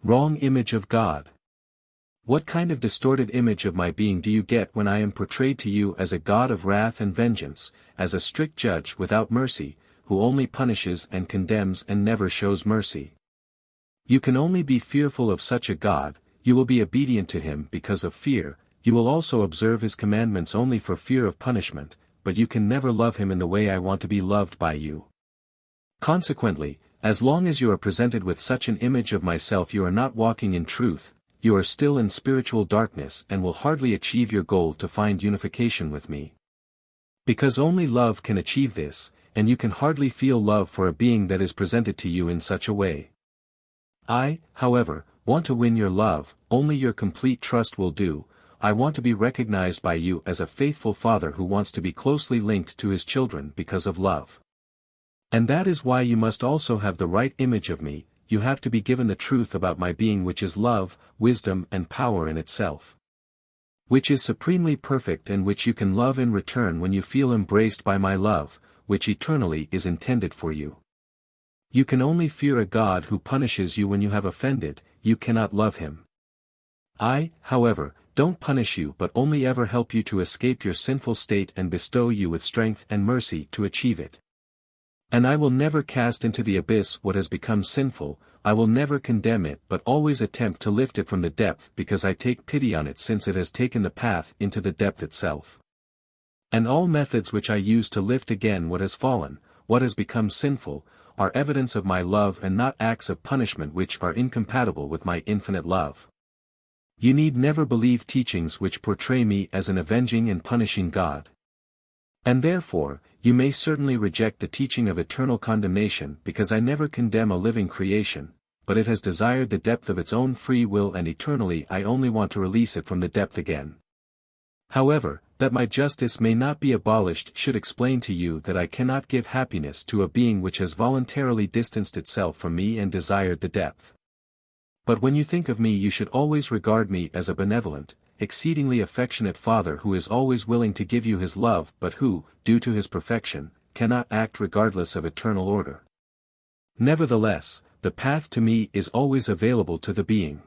Wrong image of God. What kind of distorted image of my being do you get when I am portrayed to you as a God of wrath and vengeance, as a strict judge without mercy, who only punishes and condemns and never shows mercy? You can only be fearful of such a God, you will be obedient to him because of fear, you will also observe his commandments only for fear of punishment, but you can never love him in the way I want to be loved by you. Consequently, as long as you are presented with such an image of myself, you are not walking in truth, you are still in spiritual darkness and will hardly achieve your goal to find unification with me. Because only love can achieve this, and you can hardly feel love for a being that is presented to you in such a way. I, however, want to win your love, only your complete trust will do. I want to be recognized by you as a faithful father who wants to be closely linked to his children because of love. And that is why you must also have the right image of me, you have to be given the truth about my being, which is love, wisdom and power in itself. Which is supremely perfect and which you can love in return when you feel embraced by my love, which eternally is intended for you. You can only fear a God who punishes you when you have offended, you cannot love him. I, however, don't punish you but only ever help you to escape your sinful state and bestow you with strength and mercy to achieve it. And I will never cast into the abyss what has become sinful, I will never condemn it but always attempt to lift it from the depth because I take pity on it since it has taken the path into the depth itself. And all methods which I use to lift again what has fallen, what has become sinful, are evidence of my love and not acts of punishment which are incompatible with my infinite love. You need never believe teachings which portray me as an avenging and punishing God. And therefore, you may certainly reject the teaching of eternal condemnation because I never condemn a living creation, but it has desired the depth of its own free will and eternally I only want to release it from the depth again. However, that my justice may not be abolished should explain to you that I cannot give happiness to a being which has voluntarily distanced itself from me and desired the depth. But when you think of me you should always regard me as a benevolent, exceedingly affectionate Father who is always willing to give you his love but who, due to his perfection, cannot act regardless of eternal order. Nevertheless, the path to me is always available to the being.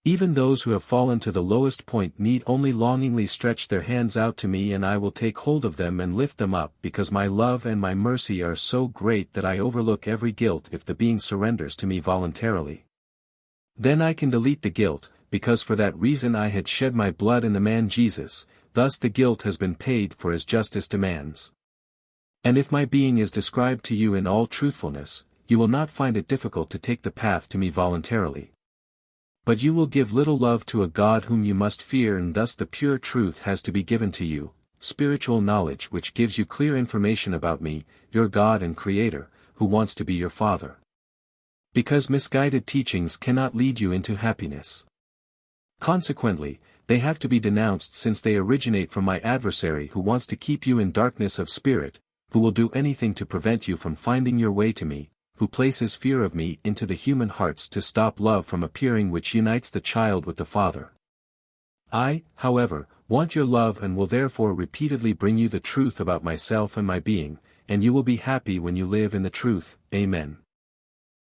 Even those who have fallen to the lowest point need only longingly stretch their hands out to me and I will take hold of them and lift them up because my love and my mercy are so great that I overlook every guilt if the being surrenders to me voluntarily. Then I can delete the guilt, because for that reason I had shed my blood in the man Jesus, thus the guilt has been paid for as justice demands. And if my being is described to you in all truthfulness, you will not find it difficult to take the path to me voluntarily. But you will give little love to a God whom you must fear and thus the pure truth has to be given to you, spiritual knowledge which gives you clear information about me, your God and Creator, who wants to be your Father. Because misguided teachings cannot lead you into happiness. Consequently, they have to be denounced since they originate from my adversary who wants to keep you in darkness of spirit, who will do anything to prevent you from finding your way to me, who places fear of me into the human hearts to stop love from appearing which unites the child with the Father. I, however, want your love and will therefore repeatedly bring you the truth about myself and my being, and you will be happy when you live in the truth. Amen.